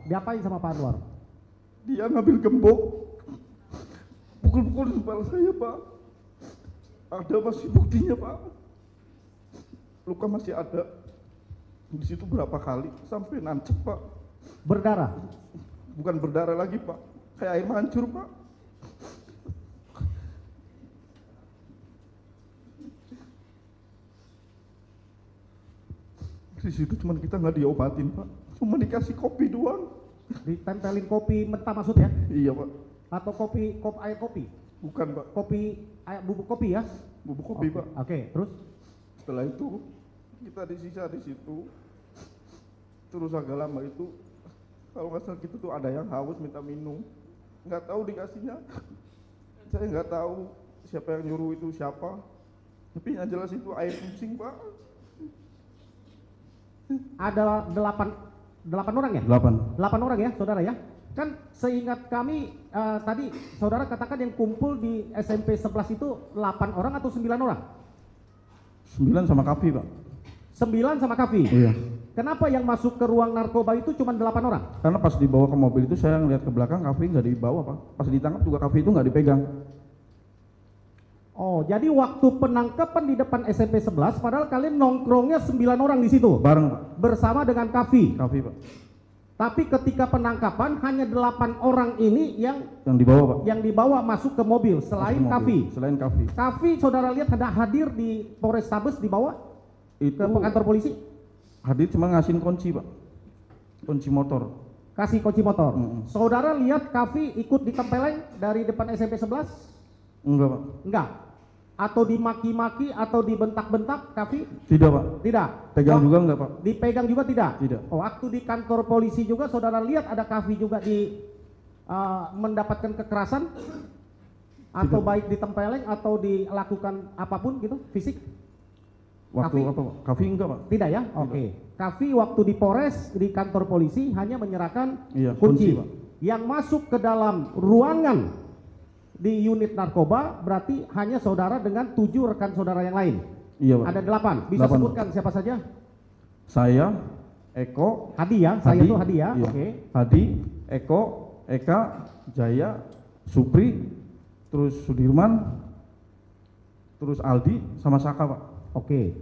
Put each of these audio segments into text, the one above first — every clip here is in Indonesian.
Diapain sama Pak Anwar? Dia ngambil gembok, pukul-pukulin kepala saya, Pak. Ada masih buktinya, Pak. Luka masih ada. Di situ berapa kali sampai nancep, Pak. Berdarah? Bukan berdarah lagi, Pak. Kayak air mancur, Pak. Di situ cuma kita nggak diobatin, Pak. Cuma dikasih kopi doang. Ditempelin kopi mentah maksudnya? Iya, Pak. Atau air kopi? Bukan, Pak. Bubuk kopi ya? Bubuk kopi, Pak. Oke, terus? Setelah itu kita disisa di situ. Terus agak lama itu, kalau nggak salah kita tuh ada yang haus minta minum. Nggak tahu dikasihnya. Saya nggak tahu siapa yang nyuruh itu siapa. Tapi yang jelas itu air kucing, Pak. Ada 8 orang ya? 8 orang ya, saudara ya? Kan seingat kami tadi saudara katakan yang kumpul di SMP 11 itu 8 orang atau 9 orang? 9 sama Kavi, Pak. 9 sama Kavi? Iya. Kenapa yang masuk ke ruang narkoba itu cuma 8 orang? Karena pas dibawa ke mobil itu saya ngeliat ke belakang Kavi nggak dibawa, Pak. Pas ditangkap juga Kavi itu nggak dipegang. Oh, jadi waktu penangkapan di depan SMP 11, padahal kalian nongkrongnya 9 orang di situ? Bareng, Pak. Bersama dengan Kavi? Kavi, Pak. Tapi ketika penangkapan hanya 8 orang ini yang dibawa, Pak. Yang dibawa masuk ke mobil selain Kavi. Selain Kavi. Kavi saudara lihat ada hadir di Polrestabes dibawa Itu ke kantor polisi? hadir cuma ngasihin kunci, Pak. Kunci motor. Kasih kunci motor. Saudara lihat Kavi ikut ditempeleng dari depan SMP 11? Enggak, Pak. Enggak. Atau dimaki-maki atau dibentak-bentak Kavi? Tidak, Pak. Tidak. Pegang juga enggak, Pak? Dipegang juga tidak? Tidak. Oh, waktu di kantor polisi juga saudara lihat ada Kavi juga mendapatkan kekerasan? Atau baik ditempeleng atau dilakukan apapun gitu, fisik? Waktu Kavi? apa, Pak? Kavi enggak, Pak. Tidak ya? Oke. Kavi waktu di Polres di kantor polisi hanya menyerahkan kunci, Pak. Yang masuk ke dalam ruangan di unit narkoba berarti hanya saudara dengan 7 rekan saudara yang lain. Iya, Pak. Ada 8. Bisa 8. sebutkan siapa saja? Saya, Eko, Hadi ya, saya itu Hadi ya. Iya. Oke. Hadi, Eko, Eka, Jaya, Supri, terus Sudirman, terus Aldi sama Saka, Pak. Oke.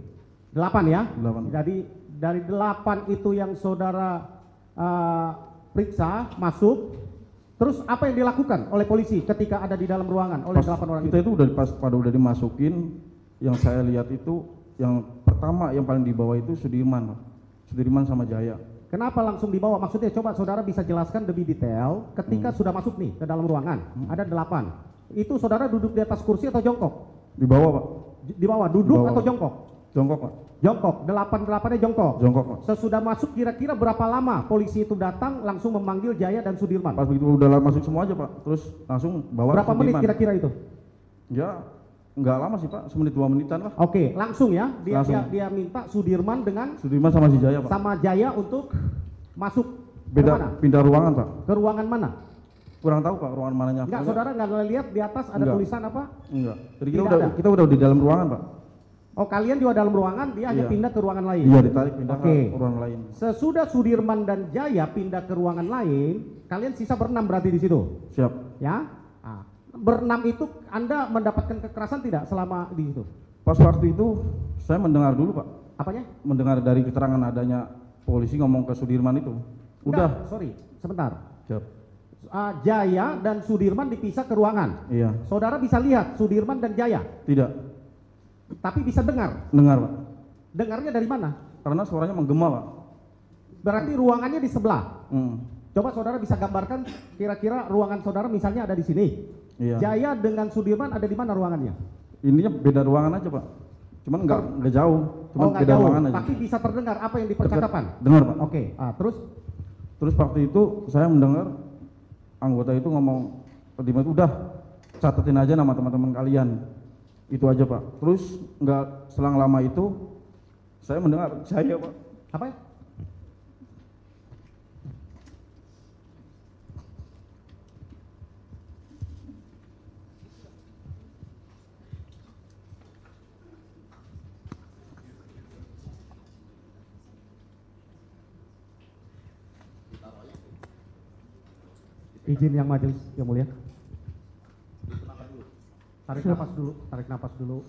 8 ya? 8. Jadi dari 8 itu yang saudara periksa masuk, terus apa yang dilakukan oleh polisi ketika ada di dalam ruangan oleh 8 orang kita itu udah dimasukin, yang saya lihat itu yang pertama yang paling di bawah itu Sudirman, Pak. Sudirman sama Jaya. Kenapa langsung dibawa? Maksudnya coba saudara bisa jelaskan lebih detail ketika sudah masuk nih ke dalam ruangan. Ada 8. Itu saudara duduk di atas kursi atau jongkok? Di bawah, Pak. Di bawah, duduk Di bawah. atau jongkok? Jongkok, Pak. Jongkok, 8-8-nya jongkok? Jongkok, Pak. Sesudah masuk kira-kira berapa lama polisi itu datang langsung memanggil Jaya dan Sudirman? Pas begitu udah masuk semua aja, Pak. Terus langsung bawa berapa Sudirman. menit kira-kira itu? Ya, nggak lama sih, Pak. 1-2 menitan lah. Oke, langsung ya. Dia minta Sudirman sama si Jaya, Pak. Sama Jaya untuk masuk pindah ruangan, Pak. Ke ruangan mana? Kurang tahu, Pak, ruangan mananya. Enggak, saudara nggak lihat di atas ada tulisan apa? Enggak. Jadi kita udah di dalam ruangan, Pak. Oh, kalian juga dalam ruangan, dia hanya pindah ke ruangan lain? Iya, ditarik pindah ke ruangan lain. Sesudah Sudirman dan Jaya pindah ke ruangan lain, kalian sisa berenam berarti di situ? Siap. Ya? Berenam itu Anda mendapatkan kekerasan tidak selama di situ? Pas waktu itu saya mendengar dulu, Pak. Apanya? Mendengar dari keterangan adanya polisi ngomong ke Sudirman itu. Udah. Enggak, sorry, sebentar. Siap. Jaya dan Sudirman dipisah ke ruangan. Iya. Saudara bisa lihat Sudirman dan Jaya? Tidak. Tapi bisa dengar? Dengar, Pak. Dengarnya dari mana? Karena suaranya menggema, Pak. Berarti ruangannya di sebelah? Hmm. Coba saudara bisa gambarkan kira-kira ruangan saudara misalnya ada di sini. Iya. Jaya dengan Sudirman ada di mana ruangannya? Ininya beda ruangan aja, Pak. Cuman nggak jauh. Cuman nggak beda jauh, ruangan aja. tapi bisa terdengar apa yang dipercakapan? Dengar, Pak. Oke. Terus waktu itu saya mendengar anggota itu ngomong, terima itu udah catetin aja nama teman-teman kalian. Itu aja, Pak. Terus nggak selang lama itu saya mendengar Jaya, Pak. Apa ya? Izin yang majelis yang mulia. Tarik nafas dulu, tarik nafas dulu.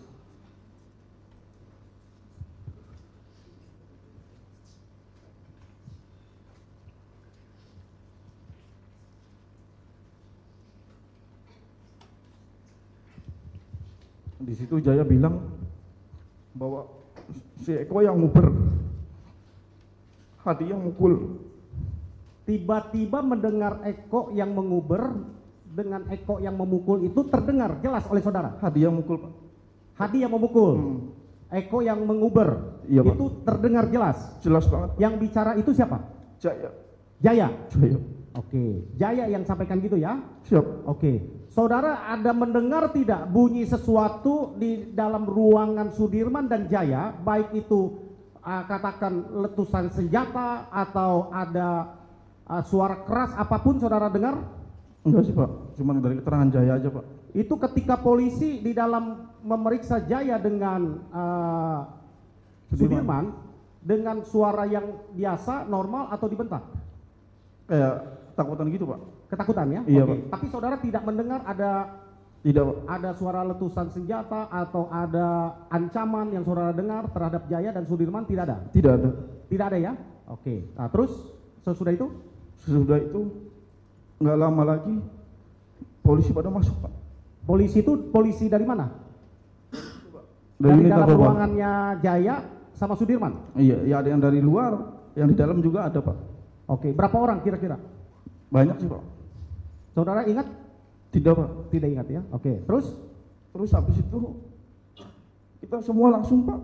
Di situ Jaya bilang bahwa si Eko yang nguber, Hadi yang mukul. Tiba-tiba mendengar Eko yang menguber dengan Eko yang memukul itu terdengar jelas oleh saudara. Hadi yang mukul, Pak. Hadi yang memukul, Eko yang menguber, Iya, Pak. itu terdengar jelas. Jelas banget. Yang bicara itu siapa? Jaya. Jaya. Jaya. Oke, Jaya yang sampaikan gitu ya. Siap. Oke, saudara ada mendengar tidak bunyi sesuatu di dalam ruangan Sudirman dan Jaya, baik itu katakan letusan senjata atau ada suara keras apapun saudara dengar? Enggak sih Pak, cuma dari keterangan Jaya aja Pak. Itu ketika polisi di dalam memeriksa Jaya dengan Sudirman dengan suara yang biasa, normal atau dibentak? Kayak ketakutan gitu Pak. Ketakutan ya? Iya, Oke. Pak. Tapi saudara tidak mendengar Tidak Pak. ada suara letusan senjata atau ada ancaman yang saudara dengar terhadap Jaya dan Sudirman? Tidak ada? Tidak ada. Tidak ada ya? Oke. Nah, terus sesudah itu? Sesudah itu nggak lama lagi polisi pada masuk Pak. Polisi itu polisi dari mana? Dari Dari dalam Kabel, Pak. ruangannya Jaya sama Sudirman? Iya, ya ada yang dari luar, yang di dalam juga ada Pak. Oke. Berapa orang kira-kira? Banyak sih Pak. Saudara ingat? Tidak Pak. Tidak ingat ya? Oke. Terus? Terus habis itu kita semua langsung Pak.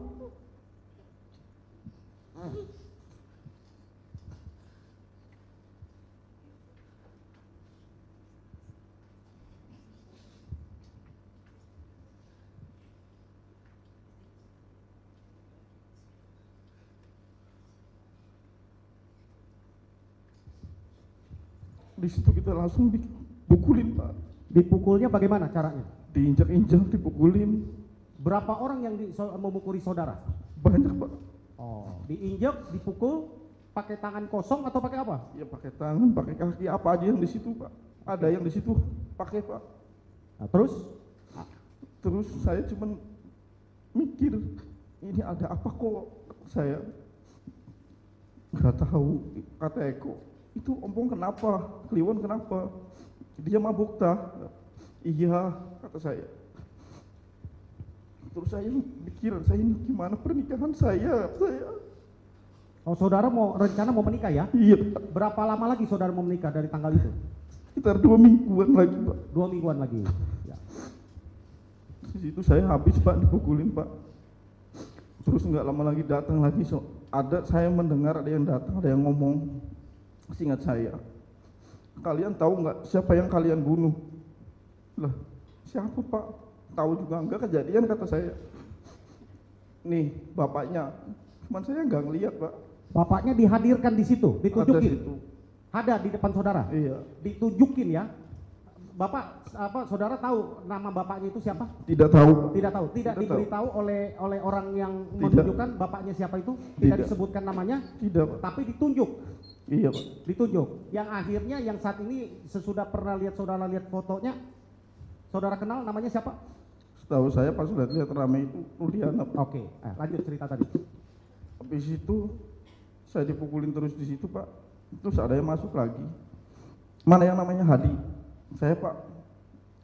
Di situ kita langsung dipukulin Pak. Dipukulnya bagaimana caranya? Diinjak-injak, dipukulin. Berapa orang yang memukuli saudara? Banyak Pak. Oh, diinjak, dipukul, pakai tangan kosong atau pakai apa? Ya pakai tangan, pakai kaki, apa aja yang di situ Pak. Ada yang di situ pakai Pak. Nah, terus? Terus saya cuman mikir, ini ada apa kok saya nggak tahu. Kata Eko, itu ompong kenapa, Kliwon kenapa, dia mabuk tah? Iya, kata saya. Terus saya mikir, saya ini gimana pernikahan saya. Oh, saudara rencana mau menikah ya? Iya Pak. Berapa lama lagi saudara mau menikah dari tanggal itu? Sekitar 2 mingguan lagi Pak. 2 mingguan lagi. Ya. Di situ saya habis Pak, dipukulin Pak. Terus nggak lama lagi datang lagi, saya mendengar ada yang datang, ada yang ngomong. Seingat saya, kalian tahu nggak siapa yang kalian bunuh? Lah, siapa Pak? Tahu juga enggak, kejadian kata saya. Nih bapaknya, cuman saya nggak ngeliat Pak. Bapaknya dihadirkan di situ, Ada ditunjukin. situ. Ada di depan saudara. Iya. Ditunjukin ya. Bapak saudara tahu nama bapaknya itu siapa? Tidak tahu. Tidak tahu. Tidak Tidak diberitahu oleh orang yang Tidak. menunjukkan bapaknya siapa itu? Tidak Tidak. disebutkan namanya, Tidak Pak. tapi ditunjuk. Iya Pak. Ditunjuk. Yang akhirnya yang saat ini sesudah pernah saudara lihat fotonya, saudara kenal namanya siapa? Setahu saya pas sudah lihat rame itu Rudiana Pak. Oke, lanjut cerita tadi. Habis itu saya dipukulin terus di situ Pak. Terus ada yang masuk lagi. Mana yang namanya Hadi? Saya Pak,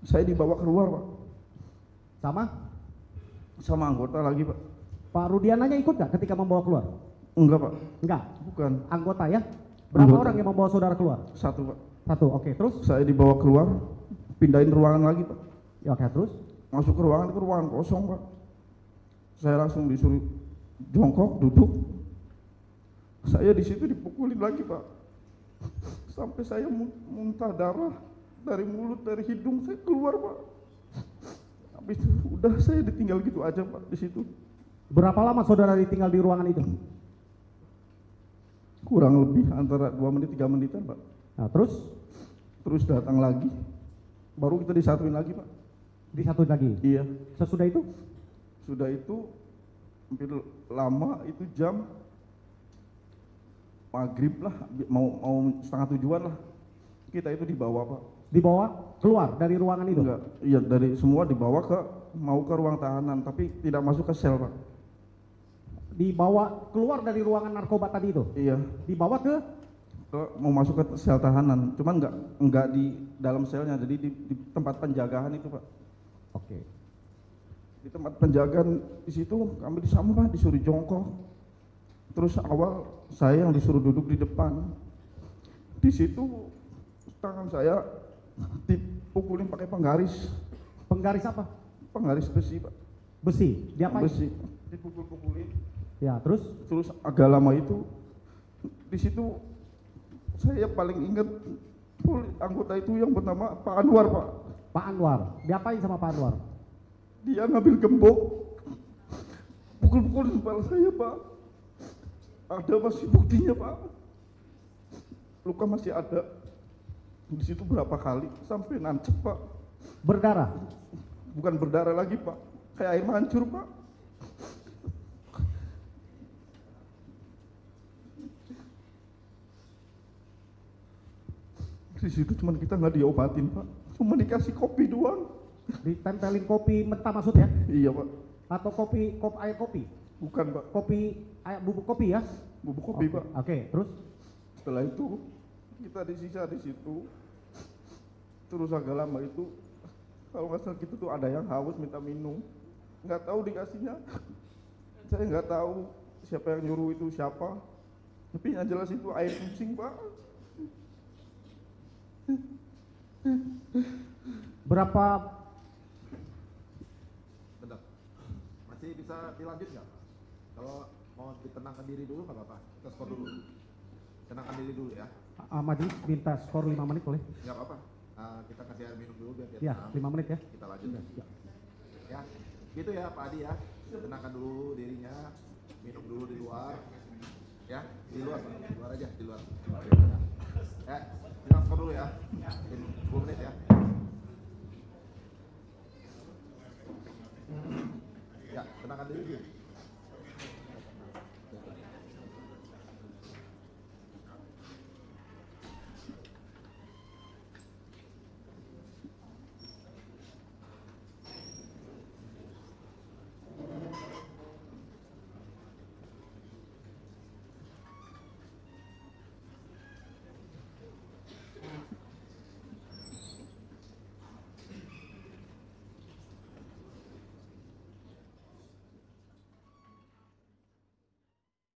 saya dibawa keluar Pak. Sama? Sama anggota lagi Pak. Pak Rudiananya ikut nggak ketika membawa keluar? Enggak Pak. Enggak. Bukan. Anggota ya? Berapa Anggota. orang yang membawa saudara keluar? Satu Pak. Satu. Oke, terus? Saya dibawa keluar, pindahin ruangan lagi Pak. Ya, oke, terus? Masuk ke ruangan kosong Pak. Saya langsung disuruh jongkok, duduk. Saya di situ dipukulin lagi Pak. Sampai saya muntah darah dari mulut, dari hidung saya keluar Pak. Habis itu udah saya ditinggal gitu aja Pak di situ. Berapa lama saudara ditinggal di ruangan itu? Kurang lebih antara 2 menit 3 menitan Pak. Nah, terus? Terus datang lagi, baru kita disatuin lagi Pak. Disatuin lagi? Iya. Sesudah itu? Sudah itu hampir lama, itu jam maghrib lah, mau setengah 7-an lah. Kita itu dibawa Pak. Dibawa keluar dari ruangan itu? Enggak, iya dari semua dibawa mau ke ruang tahanan, tapi tidak masuk ke sel Pak. Dibawa keluar dari ruangan narkoba tadi itu? Iya. Dibawa ke Mau masuk ke sel tahanan, cuman enggak di dalam selnya, jadi di tempat penjagaan itu Pak. Oke. Di tempat penjagaan di situ kami disama Pak, disuruh jongkok. Terus awal saya yang disuruh duduk di depan. Di situ tangan saya dipukulin pakai penggaris. Penggaris apa? Penggaris besi Pak. Besi? Diapain? Besi. Dipukul-pukulin. Ya, terus? Terus agak lama itu di situ saya paling ingat anggota itu yang bernama Pak Anwar Pak. Pak Anwar. Diapain sama Pak Anwar? Dia ngambil gembok, pukul-pukul di kepala saya Pak. Ada masih buktinya Pak. Luka masih ada. Di situ berapa kali sampai nancep Pak. Berdarah? Bukan berdarah lagi Pak, kayak air mancur Pak. Di situ cuman kita nggak diobatin Pak, cuma dikasih kopi doang. Ditempelin kopi mentah maksudnya? Iya Pak. Atau air kopi? Bukan Pak, Bubuk kopi ya? bubuk kopi Pak. Oke, terus? Setelah itu kita disisa di situ. Terus agak lama itu, kalau nggak salah kita tuh ada yang haus minta minum, nggak tahu dikasihnya. Saya nggak tahu siapa yang nyuruh itu siapa, tapi yang jelas itu air kucing Pak. Berapa? Bentar, masih bisa dilanjut nggak? Kalau mau ditenangkan diri dulu nggak apa-apa, kita skor dulu. Tenangkan diri dulu ya. Majelis minta skor 5 menit boleh? Nggak apa-apa, kita kasih air minum dulu biar dia Ya, tenang. 5 menit ya. Kita lanjut ya. Gitu ya Pak Adi ya. Tenangkan dulu dirinya, minum dulu di luar. Ya, di luar Pak, di luar aja, di luar. Ya, kita skor dulu ya.